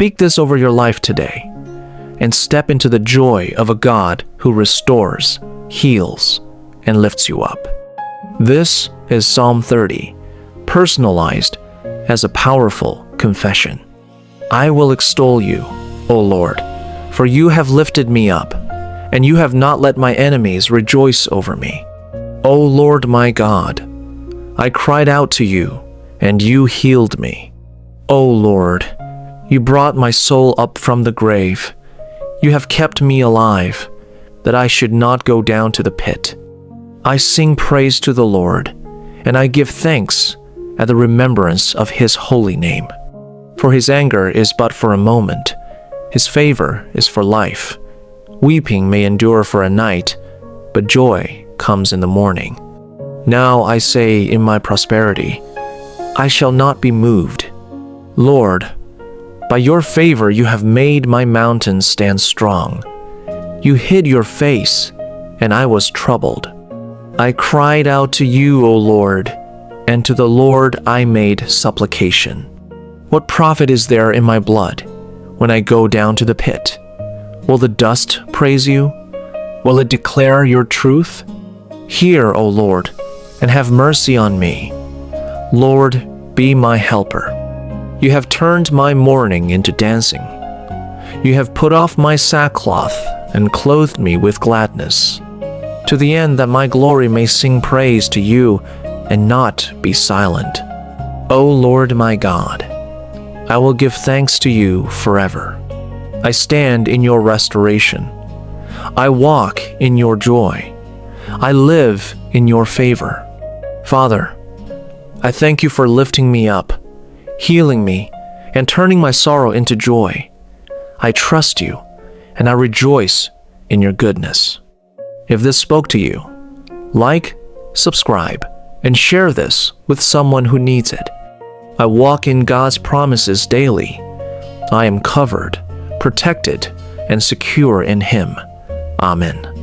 Speak this over your life today and step into the joy of a God who restores, heals, and lifts you up. This is Psalm 30, personalized as a powerful confession. I will extol you, O Lord, for you have lifted me up, and you have not let my enemies rejoice over me. O Lord my God, I cried out to you, and you healed me. O Lord, you brought my soul up from the grave. You have kept me alive, that I should not go down to the pit. I sing praise to the Lord, and I give thanks at the remembrance of his holy name. For his anger is but for a moment, his favor is for life. Weeping may endure for a night, but joy comes in the morning. Now I say in my prosperity, I shall not be moved. Lord, by your favor you have made my mountains stand strong. You hid your face, and I was troubled. I cried out to you, O Lord, and to the Lord I made supplication. What profit is there in my blood when I go down to the pit? Will the dust praise you? Will it declare your truth? Hear, O Lord, and have mercy on me. Lord, be my helper. You have turned my mourning into dancing. You have put off my sackcloth and clothed me with gladness, to the end that my glory may sing praise to you and not be silent. O Lord my God, I will give thanks to you forever. I stand in your restoration. I walk in your joy. I live in your favor. Father, I thank you for lifting me up, healing me, and turning my sorrow into joy. I trust you, and I rejoice in your goodness. If this spoke to you, like, subscribe, and share this with someone who needs it. I walk in God's promises daily. I am covered, protected, and secure in Him. Amen.